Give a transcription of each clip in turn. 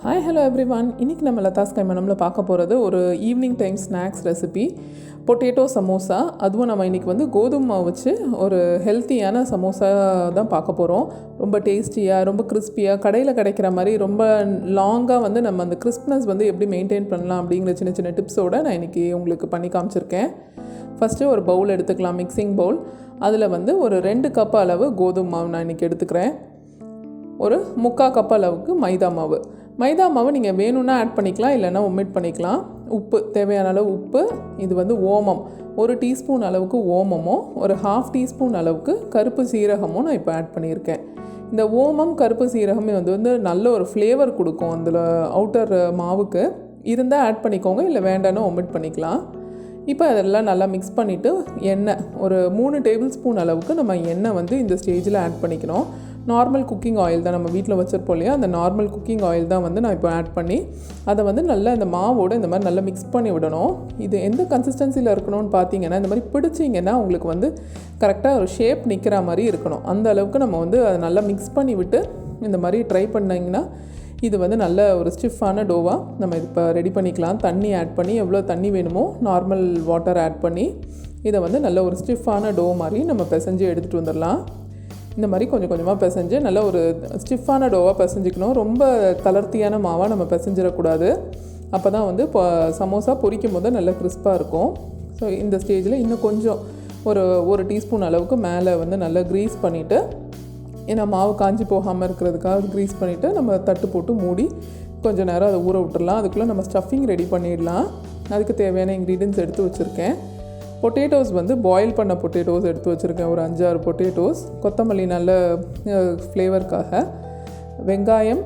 Hi hello everyone. இன்றைக்கி நம்ம லதாஸ் கைமனமில் பார்க்க போகிறது ஒரு evening time snacks recipe potato samosa. அதுவும் நம்ம இன்றைக்கி கோதுமை மாவு வச்சு ஒரு ஹெல்த்தியான சமோசா தான் பார்க்க போகிறோம். ரொம்ப டேஸ்டியாக, ரொம்ப கிறிஸ்பியாக, கடையில் கிடைக்கிற மாதிரி ரொம்ப லாங்காக நம்ம அந்த கிறிஸ்ப்னஸ் எப்படி மெயின்டைன் பண்ணலாம் அப்படிங்கிற சின்ன சின்ன டிப்ஸோடு நான் இன்றைக்கி உங்களுக்கு பண்ணி காமிச்சிருக்கேன். ஃபஸ்ட்டு ஒரு பவுல் எடுத்துக்கலாம், மிக்சிங் பவுல். அதில் ஒரு 2 கப் அளவு கோதுமை மாவு நான் இன்றைக்கி எடுத்துக்கிறேன். ஒரு 3/4 கப் அளவுக்கு மைதா மாவு நீங்கள் வேணும்னா ஆட் பண்ணிக்கலாம், இல்லைன்னா ஒமிட் பண்ணிக்கலாம். உப்பு, தேவையான அளவு உப்பு. இது ஓமம், 1 டீஸ்பூன் அளவுக்கு ஓமமும், ஒரு 1/2 டீஸ்பூன் அளவுக்கு கருப்பு சீரகமும் நான் இப்போ ஆட் பண்ணியிருக்கேன். இந்த ஓமம், கருப்பு சீரகம் நல்ல ஒரு ஃப்ளேவர் கொடுக்கும் அதில் அவுட்டர் மாவுக்கு. இருந்தால் ஆட் பண்ணிக்கோங்க, இல்லை வேண்டான்னு ஒமிட் பண்ணிக்கலாம். இப்போ அதெல்லாம் நல்லா மிக்ஸ் பண்ணிவிட்டு எண்ணெய், ஒரு 3 டேபிள் ஸ்பூன் அளவுக்கு நம்ம எண்ணெய் இந்த ஸ்டேஜில் ஆட் பண்ணிக்கணும். நார்மல் குக்கிங் ஆயில் தான், நம்ம வீட்டில் வச்சுருப்போம் இல்லையா, அந்த நார்மல் குக்கிங் ஆயில் தான் நான் இப்போ ஆட் பண்ணி அதை நல்லா இந்த மாவோடு இந்த மாதிரி நல்லா மிக்ஸ் பண்ணி விடணும். இது எந்த கன்சிஸ்டன்சியில் இருக்கணும்னு பார்த்தீங்கன்னா, இந்த மாதிரி பிடிச்சிங்கன்னா உங்களுக்கு கரெக்டாக ஒரு ஷேப் நிற்கிற மாதிரி இருக்கணும். அந்த அளவுக்கு நம்ம அதை நல்லா மிக்ஸ் பண்ணி விட்டு இந்த மாதிரி ட்ரை பண்ணிங்கன்னா இது நல்ல ஒரு ஸ்டிஃபான டோவாக நம்ம இப்போ ரெடி பண்ணிக்கலாம். தண்ணி ஆட் பண்ணி, எவ்வளோ தண்ணி வேணுமோ நார்மல் வாட்டர் ஆட் பண்ணி இதை நல்ல ஒரு ஸ்டிஃபான டோ மாதிரி நம்ம பிசைஞ்சு எடுத்துகிட்டு வந்துடலாம். இந்த மாதிரி கொஞ்சம் கொஞ்சமாக பிசைஞ்சு நல்ல ஒரு ஸ்டிஃபான டோவாக பிசைஞ்சிக்கணும். ரொம்ப தளர்த்தியான மாவாக நம்ம பிசைஞ்சிடக்கூடாது. அப்போ தான் இப்போ சமோசா பொரிக்கும் போது நல்ல கிறிஸ்பாக இருக்கும். ஸோ இந்த ஸ்டேஜில் இன்னும் கொஞ்சம் ஒரு டீஸ்பூன் அளவுக்கு மேலே நல்லா க்ரீஸ் பண்ணிவிட்டு, ஏன்னா மாவு காஞ்சி போகாமல் இருக்கிறதுக்காக க்ரீஸ் பண்ணிவிட்டு நம்ம தட்டு போட்டு மூடி கொஞ்சம் நேரம் அதை ஊற விட்டுடலாம். அதுக்குள்ளே நம்ம ஸ்டஃபிங் ரெடி பண்ணிடலாம். அதுக்கு தேவையான இன்க்ரீடியன்ட்ஸ் எடுத்து வச்சுருக்கேன். பொட்டேட்டோஸ் பாயில் பண்ண பொட்டேட்டோஸ் எடுத்து வச்சுருக்கேன், ஒரு 5-6 பொட்டேட்டோஸ். கொத்தமல்லி நல்ல ஃப்ளேவருக்காக. வெங்காயம்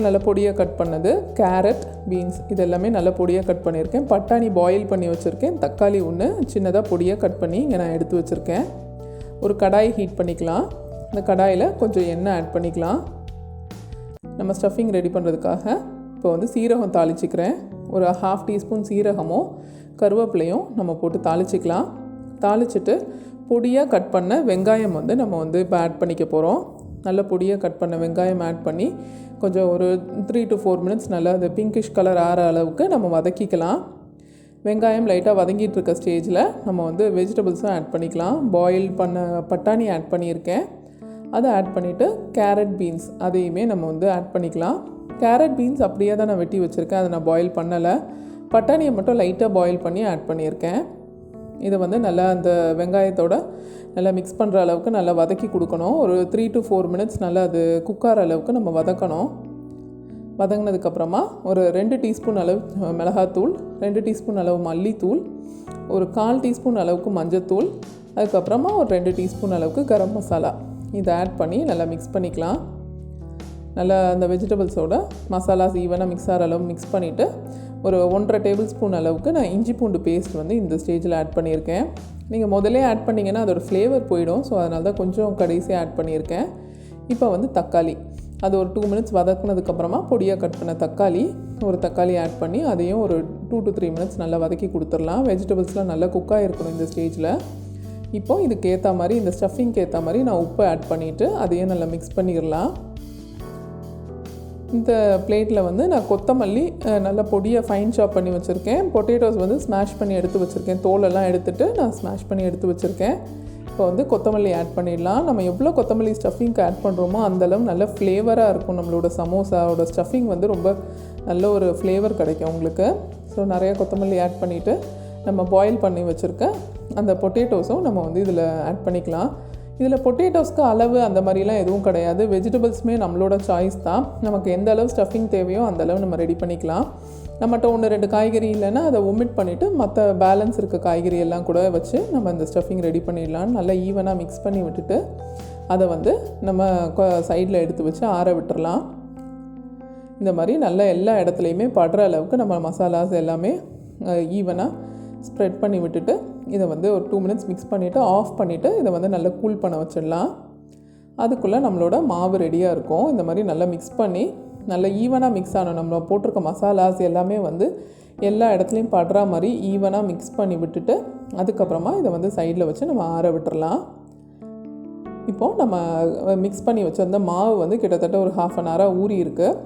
நல்ல பொடியாக கட் பண்ணது. கேரட், பீன்ஸ் இதெல்லாமே நல்ல பொடியாக கட் பண்ணியிருக்கேன். பட்டாணி பாயில் பண்ணி வச்சுருக்கேன். தக்காளி 1 சின்னதாக பொடியாக கட் பண்ணி இங்கே நான் எடுத்து வச்சுருக்கேன். ஒரு கடாய் ஹீட் பண்ணிக்கலாம். இந்த கடாயில் கொஞ்சம் எண்ணெய் ஆட் பண்ணிக்கலாம். நம்ம ஸ்டஃபிங் ரெடி பண்ணுறதுக்காக இப்போ சீரகம் தாளிச்சிக்கிறேன். ஒரு 1/2 டீஸ்பூன் சீரகமும் கருவேப்பிலையும் நம்ம போட்டு தாளிச்சிக்கலாம். தாளிச்சிட்டு பொடியாக கட் பண்ண வெங்காயம் நம்ம இப்போ ஆட் பண்ணிக்க போகிறோம். நல்ல பொடியாக கட் பண்ண வெங்காயம் ஆட் பண்ணி கொஞ்சம் ஒரு 3 to 4 மினிட்ஸ் நல்லா அது பிங்கிஷ் கலர் ஆகிற அளவுக்கு நம்ம வதக்கிக்கலாம். வெங்காயம் லைட்டாக வதங்கிட்டு இருக்க ஸ்டேஜில் நம்ம வெஜிடபிள்ஸும் ஆட் பண்ணிக்கலாம். பாயில் பண்ண பட்டாணி ஆட் பண்ணியிருக்கேன், அதை ஆட் பண்ணிவிட்டு கேரட், பீன்ஸ் அதையுமே நம்ம ஆட் பண்ணிக்கலாம். கேரட், பீன்ஸ் அப்படியே தான் நான் வெட்டி வச்சுருக்கேன், அதை நான் பாயில் பண்ணலை. பட்டாணியை மட்டும் லைட்டாக பாயில் பண்ணி ஆட் பண்ணியிருக்கேன். இதை நல்லா அந்த வெங்காயத்தோட நல்லா மிக்ஸ் பண்ணுற அளவுக்கு நல்லா வதக்கி கொடுக்கணும். ஒரு 3 to 4 மினிட்ஸ் நல்லா அது குக்கார அளவுக்கு நம்ம வதக்கணும். வதங்கினதுக்கப்புறமா ஒரு 2 டீஸ்பூன் அளவு மிளகாத்தூள், 2 டீஸ்பூன் அளவு மல்லித்தூள், ஒரு 1/4 டீஸ்பூன் அளவுக்கு மஞ்சத்தூள், அதுக்கப்புறமா ஒரு 2 டீஸ்பூன் அளவுக்கு கரம் மசாலா இதை ஆட் பண்ணி நல்லா மிக்ஸ் பண்ணிக்கலாம். நல்லா அந்த வெஜிடபிள்ஸோட மசாலாஸ் ஈவனாக மிக்ஸ் ஆகிற அளவு மிக்ஸ் பண்ணிவிட்டு ஒரு 1.5 டேபிள் ஸ்பூன் அளவுக்கு நான் இஞ்சி பூண்டு பேஸ்ட் இந்த ஸ்டேஜில் ஆட் பண்ணியிருக்கேன். நீங்கள் முதலே ஆட் பண்ணிங்கன்னா அதோடய ஃப்ளேவர் போயிடும். ஸோ அதனால தான் கொஞ்சம் கடைசியாக ஆட் பண்ணியிருக்கேன். இப்போ தக்காளி, அது ஒரு 2 மினிட்ஸ் வதக்குனதுக்கப்புறமா பொடியாக கட் பண்ண ஒரு தக்காளி ஆட் பண்ணி அதையும் ஒரு 2 to 3 மினிட்ஸ் நல்லா வதக்கி கொடுத்துடலாம். வெஜிடபிள்ஸ்லாம் நல்லா குக்காக இருக்கணும் இந்த ஸ்டேஜில். இப்போது இதுக்கு ஏற்ற மாதிரி, இந்த ஸ்டஃபிங்க்கு ஏற்ற மாதிரி நான் உப்பு ஆட் பண்ணிவிட்டு அதையும் நல்லா மிக்ஸ் பண்ணிடலாம். இந்த பிளேட்டில் நான் கொத்தமல்லி நல்லா பொடியாக ஃபைன் சாப் பண்ணி வச்சுருக்கேன். பொட்டேட்டோஸ் ஸ்மாஷ் பண்ணி எடுத்து வச்சுருக்கேன். தோலெல்லாம் எடுத்துகிட்டு நான் ஸ்மாஷ் பண்ணி எடுத்து வச்சுருக்கேன். இப்போ கொத்தமல்லி ஆட் பண்ணிடலாம். நம்ம எவ்வளோ கொத்தமல்லி ஸ்டஃபிங்க்கு ஆட் பண்ணுறோமோ அந்தளவு நல்ல ஃப்ளேவராக இருக்கும். நம்மளோட சமோசாவோட ஸ்டஃபிங் ரொம்ப நல்ல ஒரு ஃப்ளேவர் கிடைக்கும் உங்களுக்கு. ஸோ நிறையா கொத்தமல்லி ஆட் பண்ணிவிட்டு நம்ம பாயில் பண்ணி வச்சுருக்க அந்த பொட்டேட்டோஸும் நம்ம இதில் ஆட் பண்ணிக்கலாம். இதில் பொட்டேட்டோஸ்க்கு அளவு அந்த மாதிரிலாம் எதுவும் கிடையாது. வெஜிடபிள்ஸுமே நம்மளோட சாய்ஸ் தான். நமக்கு எந்த அளவு ஸ்டஃபிங் தேவையோ அந்த அளவு நம்ம ரெடி பண்ணிக்கலாம். நம்மகிட்ட 1-2 காய்கறி இல்லைன்னா அதை ஒமிட் பண்ணிவிட்டு மற்ற பேலன்ஸ் இருக்க காய்கறி எல்லாம் கூட வச்சு நம்ம இந்த ஸ்டஃபிங் ரெடி பண்ணிடலாம். நல்லா ஈவனாக மிக்ஸ் பண்ணி விட்டுட்டு அதை நம்ம சைடில் எடுத்து வச்சு ஆற விட்டுறலாம். இந்த மாதிரி நல்லா எல்லா இடத்துலையுமே படுற அளவுக்கு நம்ம மசாலாஸ் எல்லாமே ஈவனாக ஸ்ப்ரெட் பண்ணி விட்டுட்டு இதை ஒரு 2 மினிட்ஸ் மிக்ஸ் பண்ணிவிட்டு ஆஃப் பண்ணிவிட்டு இதை நல்லா கூல் பண்ண வச்சிடலாம். அதுக்குள்ளே நம்மளோட மாவு ரெடியாக இருக்கும். இந்த மாதிரி நல்லா மிக்ஸ் பண்ணி நல்லா ஈவனாக மிக்ஸ் ஆகணும். நம்ம போட்டிருக்க மசாலாஸ் எல்லாமே எல்லா இடத்துலையும் படுற மாதிரி ஈவனாக மிக்ஸ் பண்ணி விட்டுட்டு அதுக்கப்புறமா இதை சைடில் வச்சு நம்ம ஆற விட்டுறலாம். இப்போது நம்ம மிக்ஸ் பண்ணி வச்சுருந்த மாவு கிட்டத்தட்ட ஒரு 1/2 hour ஊறி இருக்குது.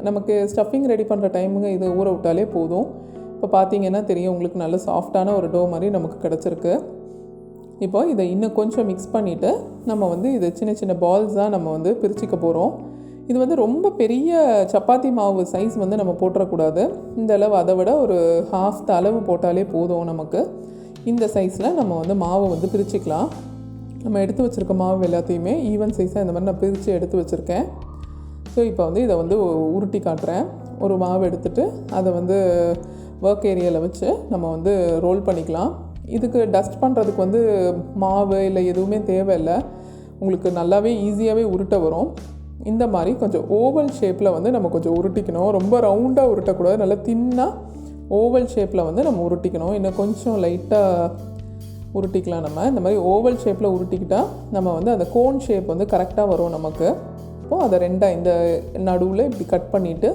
நமக்கு ஸ்டஃபிங் ரெடி பண்ணுற டைமுங்க இது ஊற விட்டாலே போதும். இப்போ பார்த்தீங்கன்னா தெரியும் உங்களுக்கு நல்ல சாஃப்டான ஒரு டோ மாதிரி நமக்கு கிடச்சிருக்கு. இப்போ இதை இன்னும் கொஞ்சம் மிக்ஸ் பண்ணிவிட்டு நம்ம வந்து இது சின்ன சின்ன பால்ஸாக நம்ம வந்து பிரிச்சுக்க போகிறோம். இது வந்து ரொம்ப பெரிய சப்பாத்தி மாவு சைஸ் வந்து நம்ம போட்டுறக்கூடாது. இந்த அளவு, அதை விட ஒரு ஹாஃப் த அளவு போட்டாலே போதும் நமக்கு. இந்த சைஸில் நம்ம வந்து மாவை வந்து பிரிச்சுக்கலாம். நம்ம எடுத்து வச்சுருக்க மாவு எல்லாத்தையுமே ஈவன் சைஸாக இந்த மாதிரி நான் பிரித்து எடுத்து வச்சுருக்கேன். ஸோ இப்போ வந்து இதை வந்து உருட்டி காட்டுறேன். ஒரு மாவு எடுத்துகிட்டு அதை வந்து ஒர்க் ஏரியாவில் வச்சு நம்ம வந்து ரோல் பண்ணிக்கலாம். இதுக்கு டஸ்ட் பண்ணுறதுக்கு வந்து மாவு இல்லை எதுவுமே தேவையில்லை. உங்களுக்கு நல்லாவே ஈஸியாகவே உருட்ட வரும். இந்த மாதிரி கொஞ்சம் ஓவல் ஷேப்பில் வந்து நம்ம கொஞ்சம் உருட்டிக்கணும். ரொம்ப ரவுண்டாக உருட்டக்கூடாது, நல்லா தின்னாக ஓவல் ஷேப்பில் வந்து நம்ம உருட்டிக்கணும். இன்னும் கொஞ்சம் லைட்டாக உருட்டிக்கலாம். நம்ம இந்த மாதிரி ஓவல் ஷேப்பில் உருட்டிக்கிட்டால் நம்ம வந்து அந்த கோன் ஷேப் வந்து கரெக்டாக வரும் நமக்கு. இப்போது அதை ரெண்டாக இந்த நடுவில் இப்படி கட் பண்ணிவிட்டு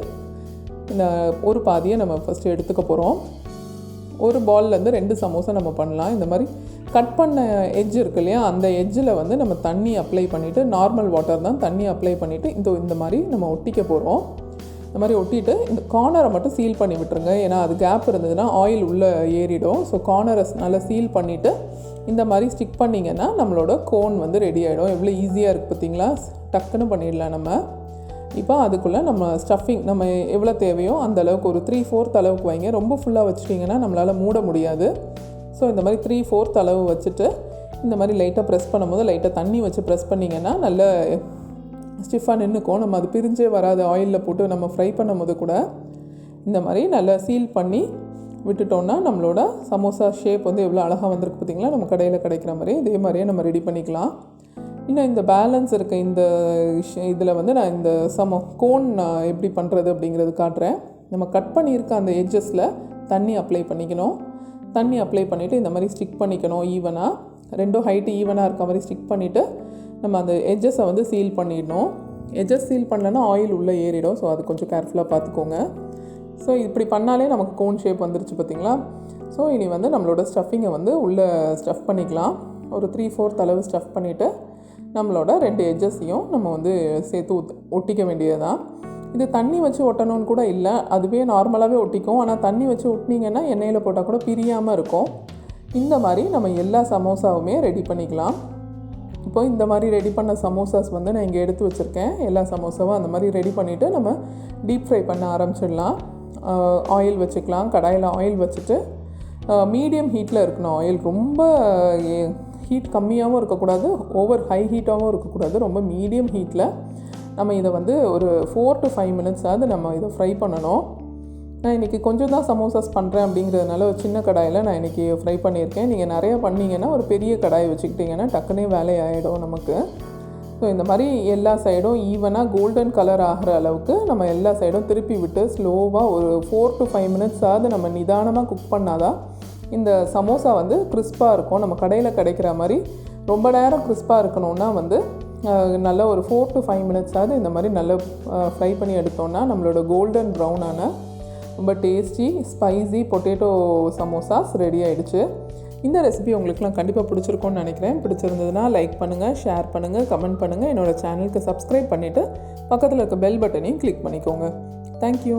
இந்த ஒரு பாதியை நம்ம ஃபஸ்ட்டு எடுத்துக்க போகிறோம். ஒரு பால்லேருந்து 2 சமோசா நம்ம பண்ணலாம். இந்த மாதிரி கட் பண்ண எட்ஜ் இருக்கு இல்லையா, அந்த எட்ஜில் வந்து நம்ம தண்ணி அப்ளை பண்ணிவிட்டு, நார்மல் வாட்டர் தான், தண்ணி அப்ளை பண்ணிவிட்டு இந்த மாதிரி நம்ம ஒட்டிக்க போகிறோம். இந்த மாதிரி ஒட்டிட்டு இந்த கார்னரை மட்டும் சீல் பண்ணி விட்டுருங்க. ஏன்னா அது கேப் இருந்ததுன்னா ஆயில் உள்ளே ஏறிடும். ஸோ கார்னரை நல்லா சீல் பண்ணிவிட்டு இந்த மாதிரி ஸ்டிக் பண்ணிங்கன்னா நம்மளோட கோன் வந்து ரெடி ஆகிடும். எவ்வளோ ஈஸியாக இருக்குது பார்த்தீங்களா, டக்குன்னு பண்ணிடலாம் நம்ம. இப்போ அதுக்குள்ளே நம்ம ஸ்டஃபிங் நம்ம எவ்வளோ தேவையோ அந்த அளவுக்கு ஒரு 3/4 அளவுக்கு வைங்க. ரொம்ப ஃபுல்லாக வச்சுட்டிங்கன்னா நம்மளால் மூட முடியாது. ஸோ இந்த மாதிரி 3/4 அளவு வச்சுட்டு இந்த மாதிரி லைட்டாக ப்ரெஸ் பண்ணும்போது லைட்டாக தண்ணி வச்சு ப்ரெஸ் பண்ணிங்கன்னா நல்ல ஸ்டிஃபாக நின்றுக்கும். நம்ம அது பிரிஞ்சே வராது. ஆயிலில் போட்டு நம்ம ஃப்ரை பண்ணும்போது கூட இந்த மாதிரி நல்லா சீல் பண்ணி விட்டுட்டோன்னா நம்மளோட சமோசா ஷேப் வந்து எவ்வளோ அழகாக வந்திருக்கு பார்த்திங்களா. நம்ம கடையில் கிடைக்கிற மாதிரி இதே மாதிரியே நம்ம ரெடி பண்ணிக்கலாம். இன்னும் இந்த பேலன்ஸ் இருக்க இந்த இதில் வந்து நான் இந்த கோன் எப்படி பண்ணுறது அப்படிங்கிறது காட்டுறேன். நம்ம கட் பண்ணியிருக்க அந்த எட்ஜஸில் தண்ணி அப்ளை பண்ணிக்கணும். தண்ணி அப்ளை பண்ணிவிட்டு இந்த மாதிரி ஸ்டிக் பண்ணிக்கணும் ஈவனாக. ரெண்டும் ஹைட்டு ஈவனாக இருக்க மாதிரி ஸ்டிக் பண்ணிவிட்டு நம்ம அந்த எட்ஜஸை வந்து சீல் பண்ணிடணும். எட்ஜஸ் சீல் பண்ணலன்னா ஆயில் உள்ளே ஏறிடும். ஸோ அது கொஞ்சம் கேர்ஃபுல்லாக பார்த்துக்கோங்க. ஸோ இப்படி பண்ணாலே நமக்கு கோன் ஷேப் வந்துருச்சு பார்த்திங்களா. ஸோ இனி வந்து நம்மளோட ஸ்டஃபிங்கை வந்து உள்ளே ஸ்டஃப் பண்ணிக்கலாம். ஒரு 3/4 அளவு ஸ்டஃப் பண்ணிவிட்டு நம்மளோட 2 எட்ஜஸையும் நம்ம வந்து சேர்த்து ஒட்டிக்க வேண்டியது தான். இது தண்ணி வச்சு ஒட்டணும்னு கூட இல்லை, அதுவே நார்மலாகவே ஒட்டிக்கும். ஆனால் தண்ணி வச்சு ஒட்டினீங்கன்னா எண்ணெயில் போட்டால் கூட பிரியாமல் இருக்கும். இந்த மாதிரி நம்ம எல்லா சமோசாவுமே ரெடி பண்ணிக்கலாம். இப்போ இந்த மாதிரி ரெடி பண்ண சமோசாஸ் வந்து நான் இங்கே எடுத்து வச்சுருக்கேன். எல்லா சமோசாவும் அந்த மாதிரி ரெடி பண்ணிவிட்டு நம்ம டீப் ஃப்ரை பண்ண ஆரம்பிச்சிடலாம். ஆயில் வச்சுக்கலாம். கடாயில் ஆயில் வச்சுட்டு மீடியம் ஹீட்டில் இருக்கணும். ஆயில் ரொம்ப ஹீட் கம்மியாகவும் இருக்கக்கூடாது, ஓவர் ஹை ஹீட்டாகவும் இருக்கக்கூடாது. ரொம்ப மீடியம் ஹீட்டில் நம்ம இதை வந்து ஒரு 4 to 5 மினிட்ஸாவது நம்ம இதை ஃப்ரை பண்ணணும். நான் இன்றைக்கி கொஞ்சம் தான் சமோசாஸ் பண்ணுறேன் அப்படிங்கிறதுனால ஒரு சின்ன கடாயில் நான் இன்றைக்கி ஃப்ரை பண்ணியிருக்கேன். நீங்கள் நிறையா பண்ணிங்கன்னா ஒரு பெரிய கடாய் வச்சுக்கிட்டிங்கன்னா டக்குனே வேலையாகிடும் நமக்கு. ஸோ இந்த மாதிரி எல்லா சைடும் ஈவனாக கோல்டன் கலர் ஆகிற அளவுக்கு நம்ம எல்லா சைடும் திருப்பி விட்டு ஸ்லோவாக ஒரு 4 to 5 மினிட்ஸாவது நம்ம நிதானமாக குக் பண்ணாதான் இந்த சமோசா வந்து கிறிஸ்பாக இருக்கும். நம்ம கடையில் கிடைக்கிற மாதிரி ரொம்ப நேரம் கிறிஸ்பாக இருக்கணுன்னா வந்து நல்லா ஒரு 4 to 5 மினிட்ஸாவது இந்த மாதிரி நல்லா ஃப்ரை பண்ணி எடுத்தோன்னா நம்மளோட கோல்டன் ப்ரௌனான ரொம்ப tasty spicy potato samosas ready ஆகிடுச்சு. இந்த ரெசிபி உங்களுக்குலாம் கண்டிப்பாக பிடிச்சிருக்கும்னு நினைக்கிறேன். பிடிச்சிருந்ததுன்னா லைக் பண்ணுங்கள், ஷேர் பண்ணுங்கள், கமெண்ட் பண்ணுங்கள். என்னோடய சேனலுக்கு சப்ஸ்கிரைப் பண்ணிவிட்டு பக்கத்தில் இருக்க பெல் பட்டனையும் கிளிக் பண்ணிக்கோங்க. தேங்க்யூ.